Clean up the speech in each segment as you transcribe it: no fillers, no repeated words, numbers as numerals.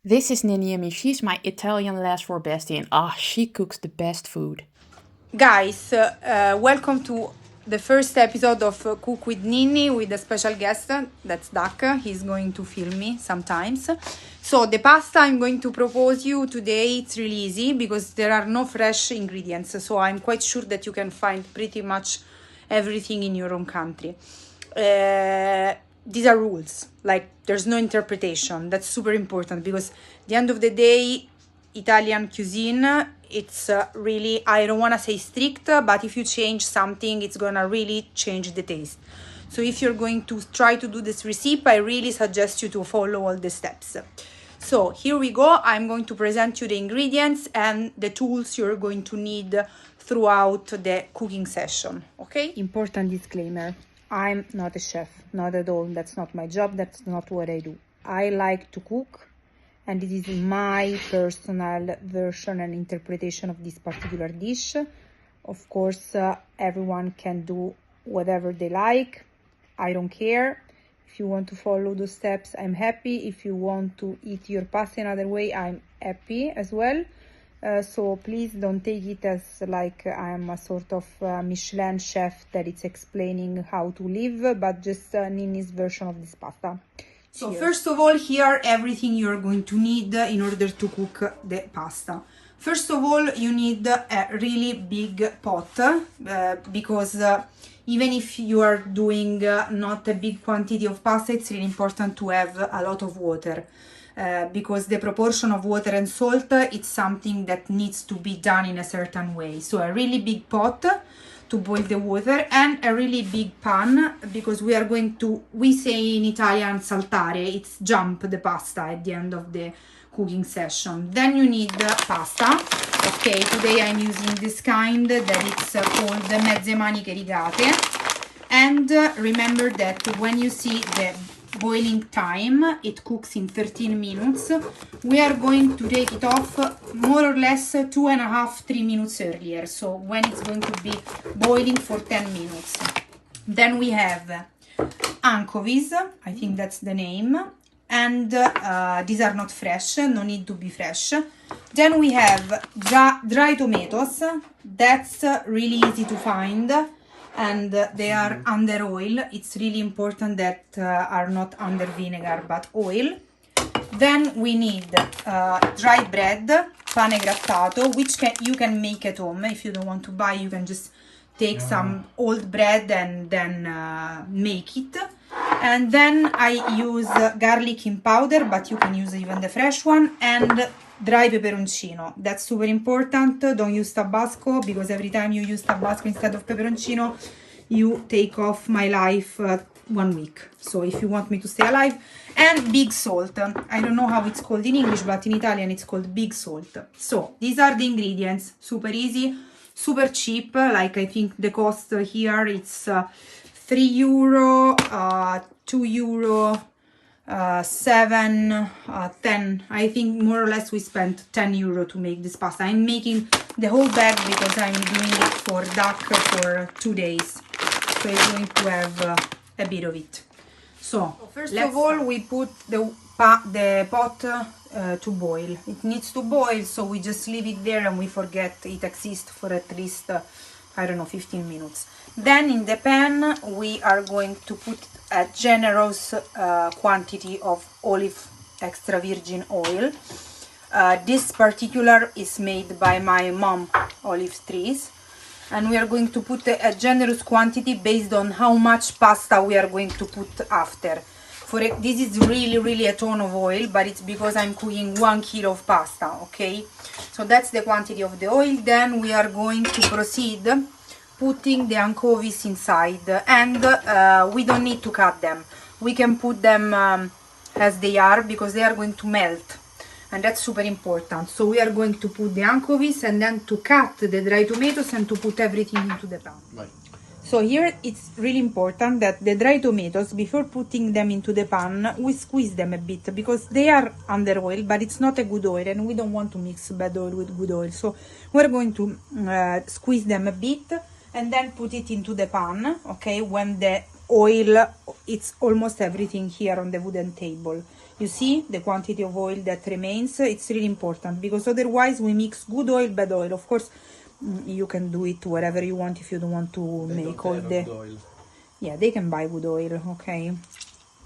This is Ninni and me. She's my Italian last for bestie, and she cooks the best food. Guys, welcome to the first episode of Cook with Ninni with a special guest. That's Duck. He's going to film me sometimes. So the pasta I'm going to propose you today, it's really easy because there are no fresh ingredients. So I'm quite sure that you can find pretty much everything in your own country. These are rules, like there's no interpretation. That's super important because at the end of the day, Italian cuisine, it's really, I don't want to say strict, but if you change something, it's gonna really change the taste. So if you're going to try to do this recipe, I really suggest you to follow all the steps. So here we go. I'm going to present you the ingredients and the tools you're going to need throughout the cooking session, okay? Important disclaimer. I'm not a chef, not at all. That's not my job. That's not what I do. I like to cook, and it is my personal version and interpretation of this particular dish. Of course, everyone can do whatever they like. I don't care. If you want to follow those steps, I'm happy. If you want to eat your pasta another way, I'm happy as well. So please don't take it as like I'm a sort of Michelin chef that it's explaining how to live, but just Ninni's version of this pasta. So first of all, here everything you're going to need in order to cook the pasta. First of all, you need a really big pot because even if you are doing not a big quantity of pasta, it's really important to have a lot of water. Because the proportion of water and salt, it's something that needs to be done in a certain way. So a really big pot to boil the water and a really big pan because we are going to, we say in Italian saltare, it's jump the pasta at the end of the cooking session. Then you need pasta. Okay, today I'm using this kind that it's called mezze maniche rigate. And remember that when you see the boiling time, it cooks in 13 minutes. We are going to take it off more or less 2.5-3 minutes earlier, so when it's going to be boiling for 10 minutes. Then we have anchovies, I think that's the name, and these are not fresh, no need to be fresh. Then we have dry tomatoes. That's really easy to find, and they are under oil. It's really important that are not under vinegar but oil. Then we need dry bread, pane grattato, which you can make at home. If you don't want to buy, you can just take some old bread and then make it. And then I use garlic in powder, but you can use even the fresh one, and dry peperoncino. That's super important. Don't use Tabasco because every time you use Tabasco instead of peperoncino, you take off my life 1 week. So if you want me to stay alive. And big salt. I don't know how it's called in English, but in Italian it's called big salt. So these are the ingredients. Super easy, super cheap. Like I think the cost here it's €3, €2, 7, 10. I think more or less we spent €10 to make this pasta. I'm making the whole bag because I'm doing it for Duck for 2 days, so it's going to have a bit of it. So first of all, we put the pot to boil. It needs to boil, so we just leave it there and we forget it exists for at least I don't know, 15 minutes. Then in the pan we are going to put a generous quantity of olive extra virgin oil. This particular is made by my mom olive trees, and we are going to put a generous quantity based on how much pasta we are going to put after. This is really a ton of oil, but it's because I'm cooking 1 kilo of pasta, okay? So that's the quantity of the oil. Then we are going to proceed putting the anchovies inside, and we don't need to cut them. We can put them as they are because they are going to melt, and that's super important. So we are going to put the anchovies and then to cut the dry tomatoes and to put everything into the pan. Right. So here it's really important that the dry tomatoes, before putting them into the pan, we squeeze them a bit because they are under oil, but it's not a good oil and we don't want to mix bad oil with good oil. So we're going to squeeze them a bit and then put it into the pan, okay, when the oil, it's almost everything here on the wooden table. You see the quantity of oil that remains? It's really important because otherwise we mix good oil, bad oil. Of course, you can do it wherever you want if you don't want to make all the... Good oil. Yeah, they can buy good oil, okay?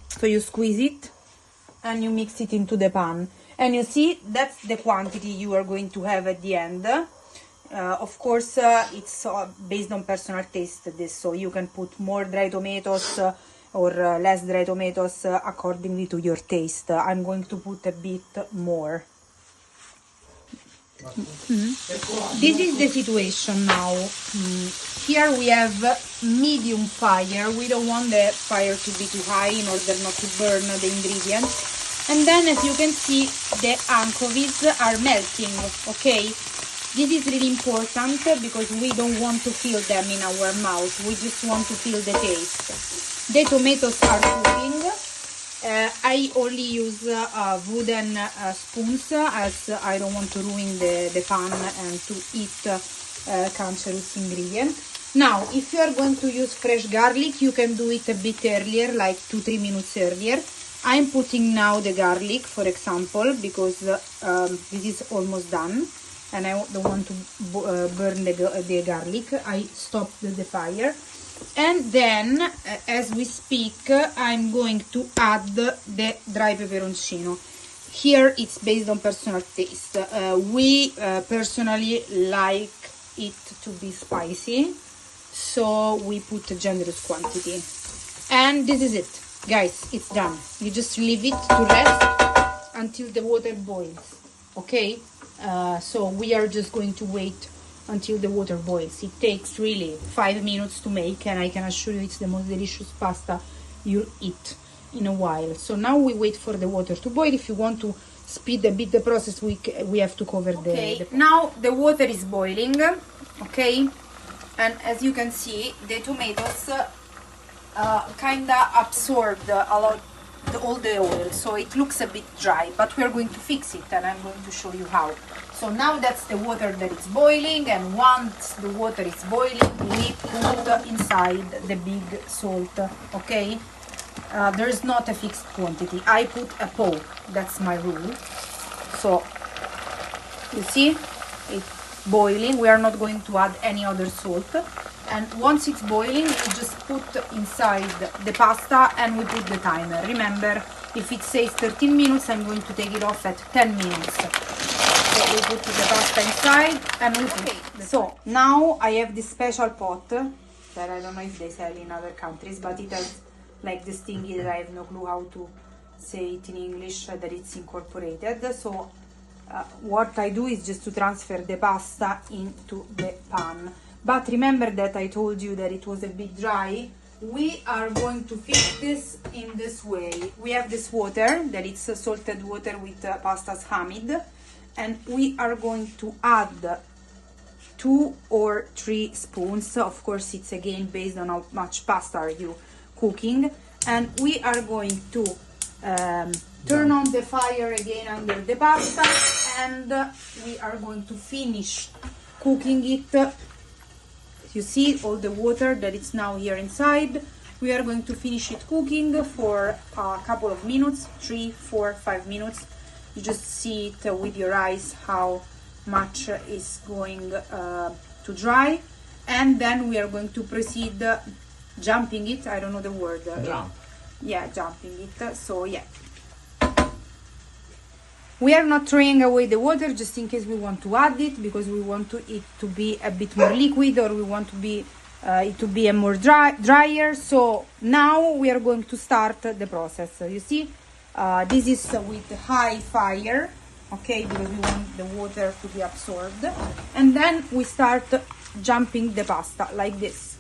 So you squeeze it and you mix it into the pan. And you see, that's the quantity you are going to have at the end. Of course, it's based on personal taste, this, so you can put more dry tomatoes or less dry tomatoes accordingly to your taste. I'm going to put a bit more. This is the situation now. Here we have medium fire. We don't want the fire to be too high in order not to burn the ingredients. And then, as you can see, the anchovies are melting, okay? This is really important because we don't want to feel them in our mouth. We just want to feel the taste. The tomatoes are cooking. I only use wooden spoons as I don't want to ruin the pan and to eat cancerous ingredient. Now, if you are going to use fresh garlic, you can do it a bit earlier, like 2-3 minutes earlier. I'm putting now the garlic, for example, because this is almost done. And I don't want to burn the garlic. I stopped the fire. And then, as we speak, I'm going to add the dry peperoncino. Here, it's based on personal taste. We personally like it to be spicy, so we put a generous quantity. And this is it. Guys, it's done. You just leave it to rest until the water boils. Okay? So we are just going to wait until the water boils. It takes really 5 minutes to make, and I can assure you it's the most delicious pasta you'll eat in a while. So now we wait for the water to boil. If you want to speed a bit the process, we have to cover the now the water is boiling, okay? And as you can see, the tomatoes kinda absorbed a lot all the oil, so it looks a bit dry, but we're going to fix it and I'm going to show you how. So now that's the water that is boiling, and once the water is boiling, we put inside the big salt, okay? There is not a fixed quantity. I put a paw, that's my rule. So you see, it's boiling. We are not going to add any other salt. And once it's boiling, we just put inside the pasta and we put the timer. Remember, if it says 13 minutes, I'm going to take it off at 10 minutes. So we put the pasta inside and we put So now I have this special pot that I don't know if they sell in other countries, but it has like this thingy that I have no clue how to say it in English, that it's incorporated. So what I do is just to transfer the pasta into the pan. But remember that I told you that it was a bit dry. We are going to fix this in this way. We have this water, that it's salted water with pastas hamid, and we are going to add 2 or 3 spoons. Of course, it's again based on how much pasta are you cooking. And we are going to turn on the fire again under the pasta, and we are going to finish cooking it. You see all the water that is now here inside. We are going to finish it cooking for a couple of minutes, 3, 4, 5 minutes. You just see it with your eyes how much is going to dry. And then we are going to proceed jumping it. I don't know the word. Jump. Yeah, jumping it. So yeah. We are not throwing away the water just in case we want to add it, because we want it to be a bit more liquid, or we want to be it to be a more drier. So now we are going to start the process. You see, this is with high fire, okay, because we want the water to be absorbed. And then we start jumping the pasta like this.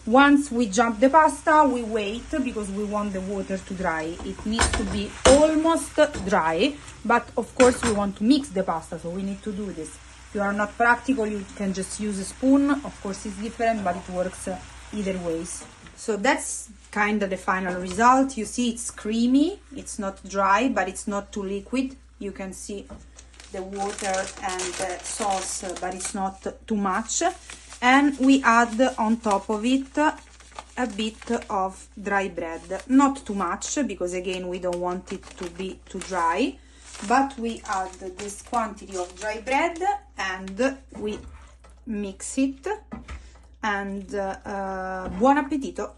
Once we jump the pasta, we wait because we want the water to dry. It needs to be almost dry, but of course we want to mix the pasta, so we need to do this. If you are not practical, you can just use a spoon. Of course it's different, but it works either ways. So that's kind of the final result. You see it's creamy, it's not dry, but it's not too liquid. You can see the water and the sauce, but it's not too much. And we add on top of it a bit of dry bread, not too much, because again we don't want it to be too dry, but we add this quantity of dry bread and we mix it, and buon appetito!